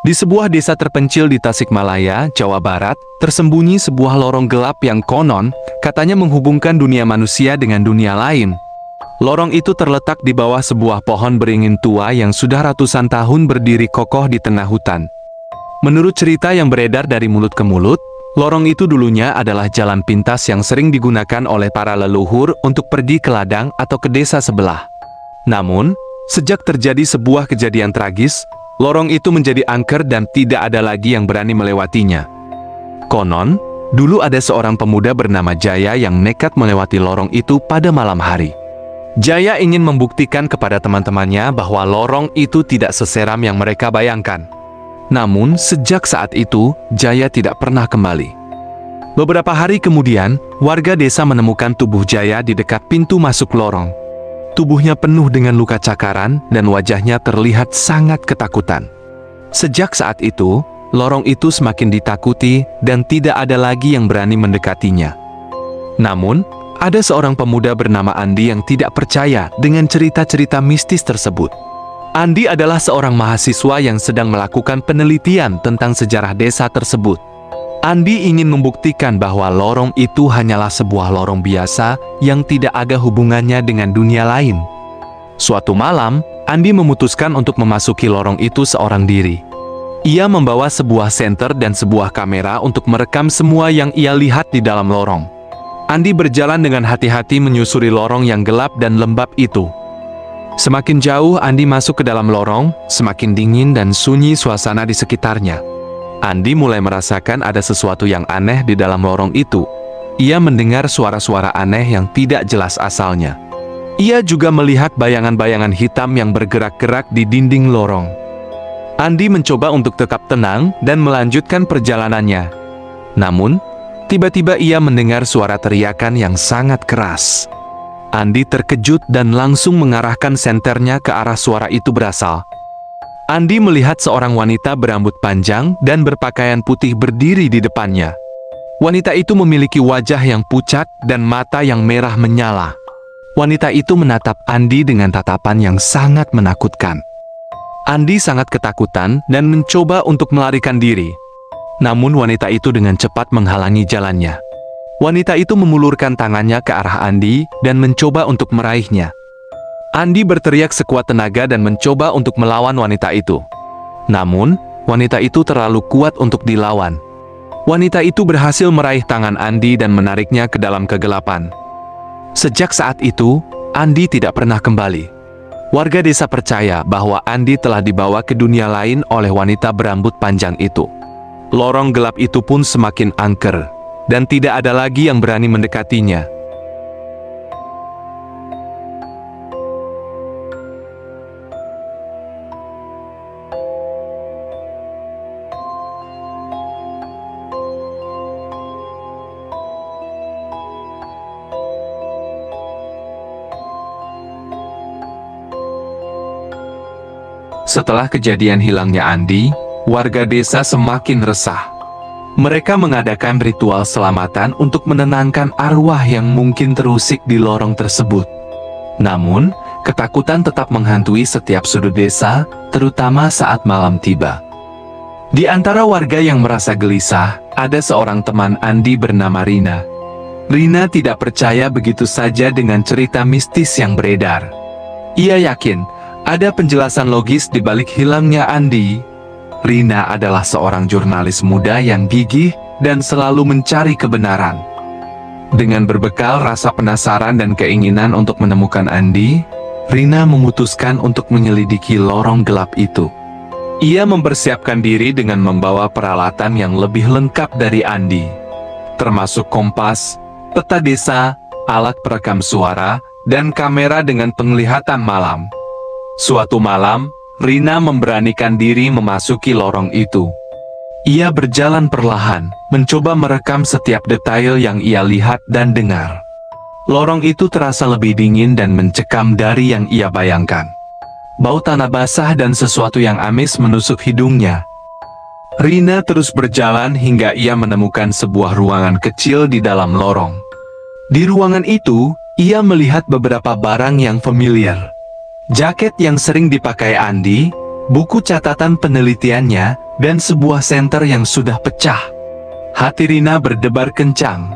Di sebuah desa terpencil di Tasikmalaya, Jawa Barat, tersembunyi sebuah lorong gelap yang konon katanya menghubungkan dunia manusia dengan dunia lain. Lorong itu terletak di bawah sebuah pohon beringin tua yang sudah ratusan tahun berdiri kokoh di tengah hutan. Menurut cerita yang beredar dari mulut ke mulut, lorong itu dulunya adalah jalan pintas yang sering digunakan oleh para leluhur untuk pergi ke ladang atau ke desa sebelah. Namun, sejak terjadi sebuah kejadian tragis, lorong itu menjadi angker dan tidak ada lagi yang berani melewatinya. Konon, dulu ada seorang pemuda bernama Jaya yang nekat melewati lorong itu pada malam hari. Jaya ingin membuktikan kepada teman-temannya bahwa lorong itu tidak seseram yang mereka bayangkan. Namun, sejak saat itu, Jaya tidak pernah kembali. Beberapa hari kemudian, warga desa menemukan tubuh Jaya di dekat pintu masuk lorong. Tubuhnya penuh dengan luka cakaran dan wajahnya terlihat sangat ketakutan. Sejak saat itu, lorong itu semakin ditakuti dan tidak ada lagi yang berani mendekatinya. Namun, ada seorang pemuda bernama Andi yang tidak percaya dengan cerita-cerita mistis tersebut. Andi adalah seorang mahasiswa yang sedang melakukan penelitian tentang sejarah desa tersebut. Andi ingin membuktikan bahwa lorong itu hanyalah sebuah lorong biasa yang tidak ada hubungannya dengan dunia lain. Suatu malam, Andi memutuskan untuk memasuki lorong itu seorang diri. Ia membawa sebuah senter dan sebuah kamera untuk merekam semua yang ia lihat di dalam lorong. Andi berjalan dengan hati-hati menyusuri lorong yang gelap dan lembab itu. Semakin jauh Andi masuk ke dalam lorong, semakin dingin dan sunyi suasana di sekitarnya. Andi mulai merasakan ada sesuatu yang aneh di dalam lorong itu. Ia mendengar suara-suara aneh yang tidak jelas asalnya. Ia juga melihat bayangan-bayangan hitam yang bergerak-gerak di dinding lorong. Andi mencoba untuk tetap tenang dan melanjutkan perjalanannya. Namun, tiba-tiba ia mendengar suara teriakan yang sangat keras. Andi terkejut dan langsung mengarahkan senternya ke arah suara itu berasal. Andi melihat seorang wanita berambut panjang dan berpakaian putih berdiri di depannya. Wanita itu memiliki wajah yang pucat dan mata yang merah menyala. Wanita itu menatap Andi dengan tatapan yang sangat menakutkan. Andi sangat ketakutan dan mencoba untuk melarikan diri. Namun wanita itu dengan cepat menghalangi jalannya. Wanita itu memulurkan tangannya ke arah Andi dan mencoba untuk meraihnya. Andi berteriak sekuat tenaga dan mencoba untuk melawan wanita itu. Namun, wanita itu terlalu kuat untuk dilawan. Wanita itu berhasil meraih tangan Andi dan menariknya ke dalam kegelapan. Sejak saat itu, Andi tidak pernah kembali. Warga desa percaya bahwa Andi telah dibawa ke dunia lain oleh wanita berambut panjang itu. Lorong gelap itu pun semakin angker, dan tidak ada lagi yang berani mendekatinya. Setelah kejadian hilangnya Andi, warga desa semakin resah. Mereka mengadakan ritual selamatan untuk menenangkan arwah yang mungkin terusik di lorong tersebut. Namun, ketakutan tetap menghantui setiap sudut desa, terutama saat malam tiba. Di antara warga yang merasa gelisah, ada seorang teman Andi bernama Rina. Rina tidak percaya begitu saja dengan cerita mistis yang beredar. Ia yakin ada penjelasan logis di balik hilangnya Andi. Rina adalah seorang jurnalis muda yang gigih dan selalu mencari kebenaran. Dengan berbekal rasa penasaran dan keinginan untuk menemukan Andi, Rina memutuskan untuk menyelidiki lorong gelap itu. Ia mempersiapkan diri dengan membawa peralatan yang lebih lengkap dari Andi, termasuk kompas, peta desa, alat perekam suara, dan kamera dengan penglihatan malam. Suatu malam, Rina memberanikan diri memasuki lorong itu. Ia berjalan perlahan, mencoba merekam setiap detail yang ia lihat dan dengar. Lorong itu terasa lebih dingin dan mencekam dari yang ia bayangkan. Bau tanah basah dan sesuatu yang amis menusuk hidungnya. Rina terus berjalan hingga ia menemukan sebuah ruangan kecil di dalam lorong. Di ruangan itu, ia melihat beberapa barang yang familiar. Jaket yang sering dipakai Andi, buku catatan penelitiannya, dan sebuah senter yang sudah pecah. Hati Rina berdebar kencang.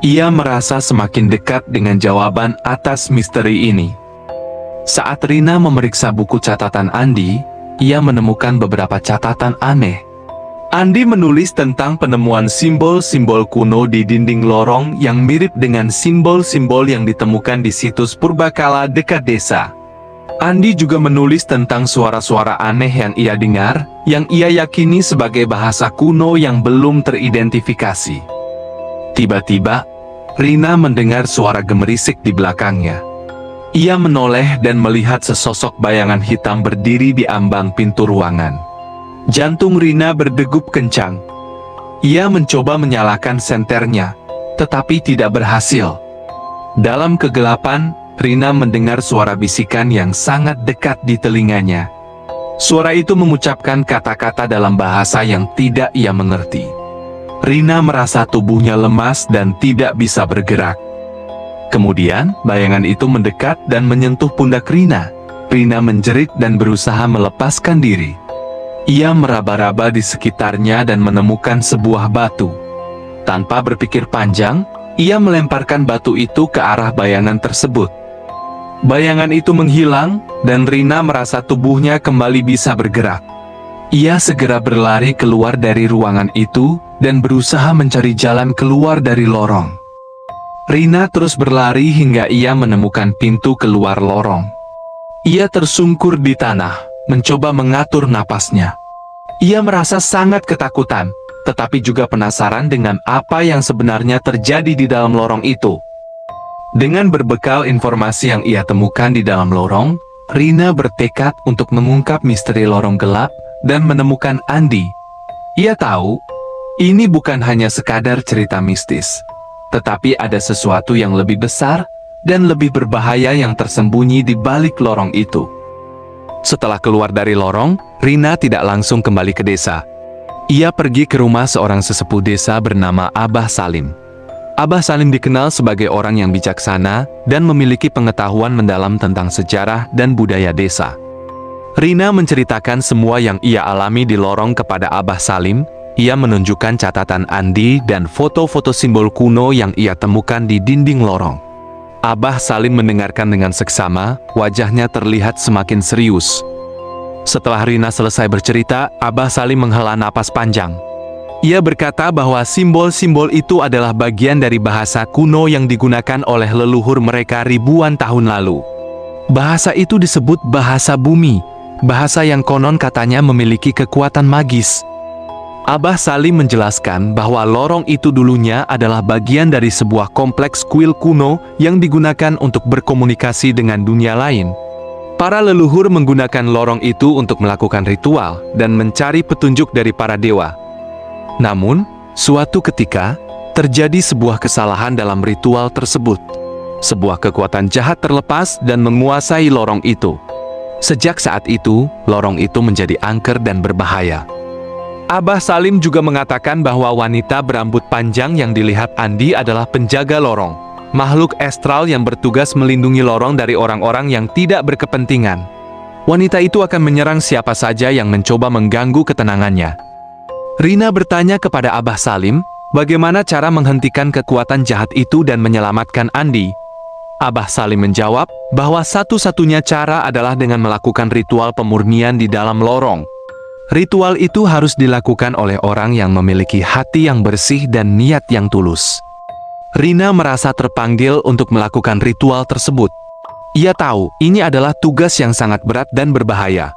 Ia merasa semakin dekat dengan jawaban atas misteri ini. Saat Rina memeriksa buku catatan Andi, ia menemukan beberapa catatan aneh. Andi menulis tentang penemuan simbol-simbol kuno di dinding lorong yang mirip dengan simbol-simbol yang ditemukan di situs purbakala dekat desa. Andi juga menulis tentang suara-suara aneh yang ia dengar, yang ia yakini sebagai bahasa kuno yang belum teridentifikasi. Tiba-tiba, Rina mendengar suara gemerisik di belakangnya. Ia menoleh dan melihat sesosok bayangan hitam berdiri di ambang pintu ruangan. Jantung Rina berdegup kencang. Ia mencoba menyalakan senternya, tetapi tidak berhasil. Dalam kegelapan, Rina mendengar suara bisikan yang sangat dekat di telinganya. Suara itu mengucapkan kata-kata dalam bahasa yang tidak ia mengerti. Rina merasa tubuhnya lemas dan tidak bisa bergerak. Kemudian, bayangan itu mendekat dan menyentuh pundak Rina. Rina menjerit dan berusaha melepaskan diri. Ia meraba-raba di sekitarnya dan menemukan sebuah batu. Tanpa berpikir panjang, ia melemparkan batu itu ke arah bayangan tersebut. Bayangan itu menghilang, dan Rina merasa tubuhnya kembali bisa bergerak. Ia segera berlari keluar dari ruangan itu, dan berusaha mencari jalan keluar dari lorong. Rina terus berlari hingga ia menemukan pintu keluar lorong. Ia tersungkur di tanah, mencoba mengatur napasnya. Ia merasa sangat ketakutan, tetapi juga penasaran dengan apa yang sebenarnya terjadi di dalam lorong itu. Dengan berbekal informasi yang ia temukan di dalam lorong, Rina bertekad untuk mengungkap misteri lorong gelap dan menemukan Andi. Ia tahu, ini bukan hanya sekadar cerita mistis, tetapi ada sesuatu yang lebih besar dan lebih berbahaya yang tersembunyi di balik lorong itu. Setelah keluar dari lorong, Rina tidak langsung kembali ke desa. Ia pergi ke rumah seorang sesepuh desa bernama Abah Salim. Abah Salim dikenal sebagai orang yang bijaksana dan memiliki pengetahuan mendalam tentang sejarah dan budaya desa. Rina menceritakan semua yang ia alami di lorong kepada Abah Salim. Ia menunjukkan catatan Andi dan foto-foto simbol kuno yang ia temukan di dinding lorong. Abah Salim mendengarkan dengan seksama, wajahnya terlihat semakin serius. Setelah Rina selesai bercerita, Abah Salim menghela napas panjang. Ia berkata bahwa simbol-simbol itu adalah bagian dari bahasa kuno yang digunakan oleh leluhur mereka ribuan tahun lalu. Bahasa itu disebut bahasa bumi, bahasa yang konon katanya memiliki kekuatan magis. Abah Salim menjelaskan bahwa lorong itu dulunya adalah bagian dari sebuah kompleks kuil kuno yang digunakan untuk berkomunikasi dengan dunia lain. Para leluhur menggunakan lorong itu untuk melakukan ritual dan mencari petunjuk dari para dewa. Namun, suatu ketika, terjadi sebuah kesalahan dalam ritual tersebut. Sebuah kekuatan jahat terlepas dan menguasai lorong itu. Sejak saat itu, lorong itu menjadi angker dan berbahaya. Abah Salim juga mengatakan bahwa wanita berambut panjang yang dilihat Andi adalah penjaga lorong, makhluk astral yang bertugas melindungi lorong dari orang-orang yang tidak berkepentingan. Wanita itu akan menyerang siapa saja yang mencoba mengganggu ketenangannya. Rina bertanya kepada Abah Salim, bagaimana cara menghentikan kekuatan jahat itu dan menyelamatkan Andi. Abah Salim menjawab bahwa satu-satunya cara adalah dengan melakukan ritual pemurnian di dalam lorong. Ritual itu harus dilakukan oleh orang yang memiliki hati yang bersih dan niat yang tulus. Rina merasa terpanggil untuk melakukan ritual tersebut. Ia tahu ini adalah tugas yang sangat berat dan berbahaya.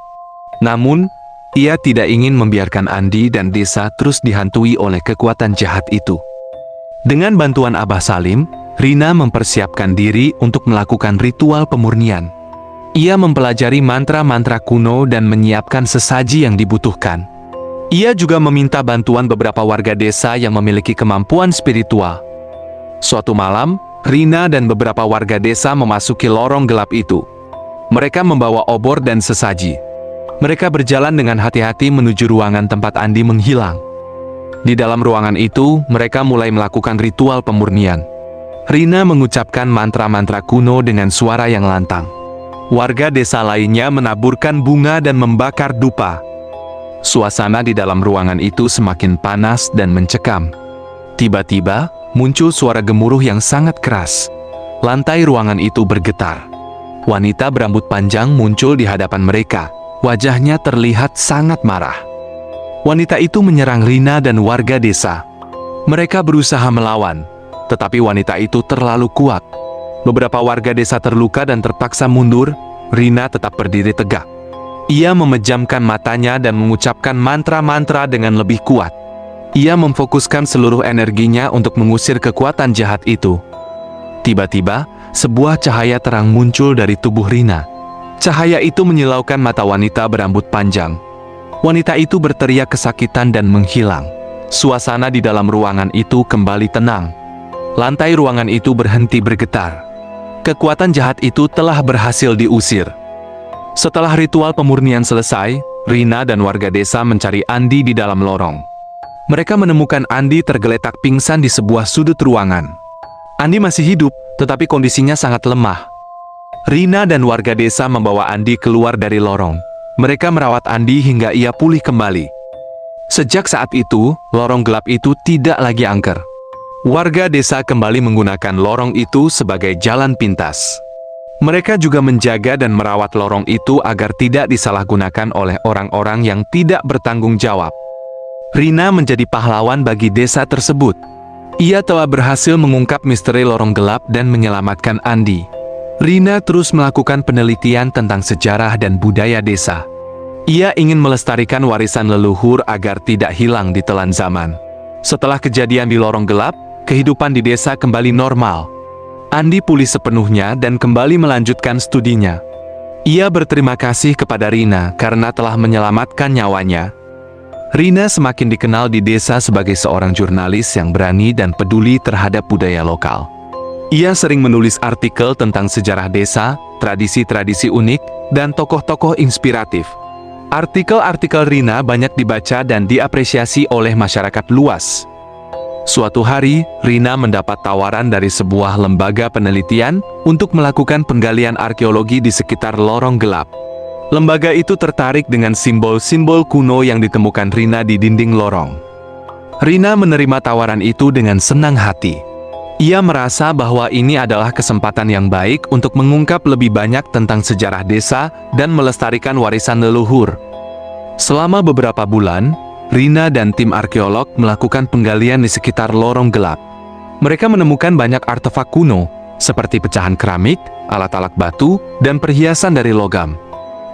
Namun, ia tidak ingin membiarkan Andi dan desa terus dihantui oleh kekuatan jahat itu. Dengan bantuan Abah Salim, Rina mempersiapkan diri untuk melakukan ritual pemurnian. Ia mempelajari mantra-mantra kuno dan menyiapkan sesaji yang dibutuhkan. Ia juga meminta bantuan beberapa warga desa yang memiliki kemampuan spiritual. Suatu malam, Rina dan beberapa warga desa memasuki lorong gelap itu. Mereka membawa obor dan sesaji. Mereka berjalan dengan hati-hati menuju ruangan tempat Andi menghilang. Di dalam ruangan itu, mereka mulai melakukan ritual pemurnian. Rina mengucapkan mantra-mantra kuno dengan suara yang lantang. Warga desa lainnya menaburkan bunga dan membakar dupa. Suasana di dalam ruangan itu semakin panas dan mencekam. Tiba-tiba, muncul suara gemuruh yang sangat keras. Lantai ruangan itu bergetar. Wanita berambut panjang muncul di hadapan mereka. Wajahnya terlihat sangat marah. Wanita itu menyerang Rina dan warga desa. Mereka berusaha melawan, tetapi wanita itu terlalu kuat. Beberapa warga desa terluka dan terpaksa mundur. Rina tetap berdiri tegak. Ia memejamkan matanya dan mengucapkan mantra-mantra dengan lebih kuat. Ia memfokuskan seluruh energinya untuk mengusir kekuatan jahat itu. Tiba-tiba, sebuah cahaya terang muncul dari tubuh Rina. Cahaya itu menyilaukan mata wanita berambut panjang. Wanita itu berteriak kesakitan dan menghilang. Suasana di dalam ruangan itu kembali tenang. Lantai ruangan itu berhenti bergetar. Kekuatan jahat itu telah berhasil diusir. Setelah ritual pemurnian selesai, Rina dan warga desa mencari Andi di dalam lorong. Mereka menemukan Andi tergeletak pingsan di sebuah sudut ruangan. Andi masih hidup, tetapi kondisinya sangat lemah. Rina dan warga desa membawa Andi keluar dari lorong. Mereka merawat Andi hingga ia pulih kembali. Sejak saat itu, lorong gelap itu tidak lagi angker. Warga desa kembali menggunakan lorong itu sebagai jalan pintas. Mereka juga menjaga dan merawat lorong itu agar tidak disalahgunakan oleh orang-orang yang tidak bertanggung jawab. Rina menjadi pahlawan bagi desa tersebut. Ia telah berhasil mengungkap misteri lorong gelap dan menyelamatkan Andi. Rina terus melakukan penelitian tentang sejarah dan budaya desa. Ia ingin melestarikan warisan leluhur agar tidak hilang di telan zaman. Setelah kejadian di lorong gelap, kehidupan di desa kembali normal. Andi pulih sepenuhnya dan kembali melanjutkan studinya. Ia berterima kasih kepada Rina karena telah menyelamatkan nyawanya. Rina semakin dikenal di desa sebagai seorang jurnalis yang berani dan peduli terhadap budaya lokal. Ia sering menulis artikel tentang sejarah desa, tradisi-tradisi unik, dan tokoh-tokoh inspiratif. Artikel-artikel Rina banyak dibaca dan diapresiasi oleh masyarakat luas. Suatu hari, Rina mendapat tawaran dari sebuah lembaga penelitian untuk melakukan penggalian arkeologi di sekitar lorong gelap. Lembaga itu tertarik dengan simbol-simbol kuno yang ditemukan Rina di dinding lorong. Rina menerima tawaran itu dengan senang hati. Ia merasa bahwa ini adalah kesempatan yang baik untuk mengungkap lebih banyak tentang sejarah desa dan melestarikan warisan leluhur. Selama beberapa bulan, Rina dan tim arkeolog melakukan penggalian di sekitar lorong gelap. Mereka menemukan banyak artefak kuno, seperti pecahan keramik, alat-alat batu, dan perhiasan dari logam.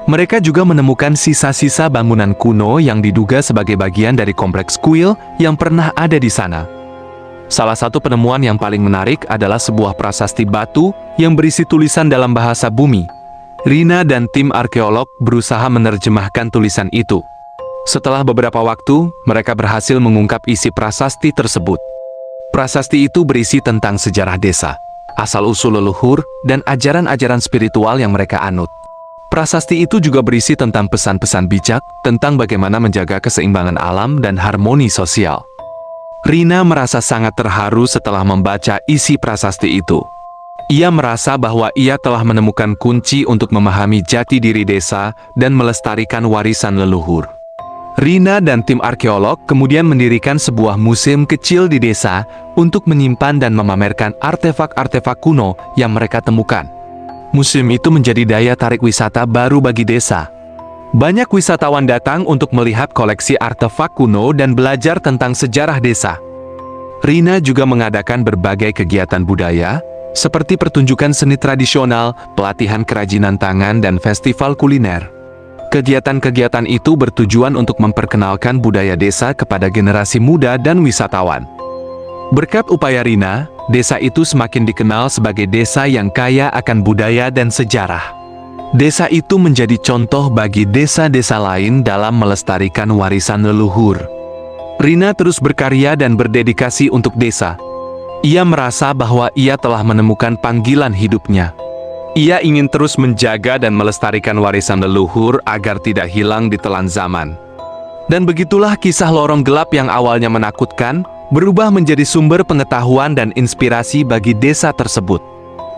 Mereka juga menemukan sisa-sisa bangunan kuno yang diduga sebagai bagian dari kompleks kuil yang pernah ada di sana. Salah satu penemuan yang paling menarik adalah sebuah prasasti batu yang berisi tulisan dalam bahasa bumi. Rina dan tim arkeolog berusaha menerjemahkan tulisan itu. Setelah beberapa waktu, mereka berhasil mengungkap isi prasasti tersebut. Prasasti itu berisi tentang sejarah desa, asal-usul leluhur, dan ajaran-ajaran spiritual yang mereka anut. Prasasti itu juga berisi tentang pesan-pesan bijak tentang bagaimana menjaga keseimbangan alam dan harmoni sosial. Rina merasa sangat terharu setelah membaca isi prasasti itu. Ia merasa bahwa ia telah menemukan kunci untuk memahami jati diri desa dan melestarikan warisan leluhur. Rina dan tim arkeolog kemudian mendirikan sebuah museum kecil di desa untuk menyimpan dan memamerkan artefak-artefak kuno yang mereka temukan. Museum itu menjadi daya tarik wisata baru bagi desa. Banyak wisatawan datang untuk melihat koleksi artefak kuno dan belajar tentang sejarah desa. Rina juga mengadakan berbagai kegiatan budaya, seperti pertunjukan seni tradisional, pelatihan kerajinan tangan, dan festival kuliner. Kegiatan-kegiatan itu bertujuan untuk memperkenalkan budaya desa kepada generasi muda dan wisatawan. Berkat upaya Rina, desa itu semakin dikenal sebagai desa yang kaya akan budaya dan sejarah. Desa itu menjadi contoh bagi desa-desa lain dalam melestarikan warisan leluhur. Rina terus berkarya dan berdedikasi untuk desa. Ia merasa bahwa ia telah menemukan panggilan hidupnya. Ia ingin terus menjaga dan melestarikan warisan leluhur agar tidak hilang di telan zaman. Dan begitulah kisah lorong gelap yang awalnya menakutkan, berubah menjadi sumber pengetahuan dan inspirasi bagi desa tersebut.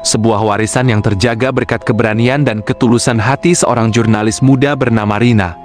Sebuah warisan yang terjaga berkat keberanian dan ketulusan hati seorang jurnalis muda bernama Rina.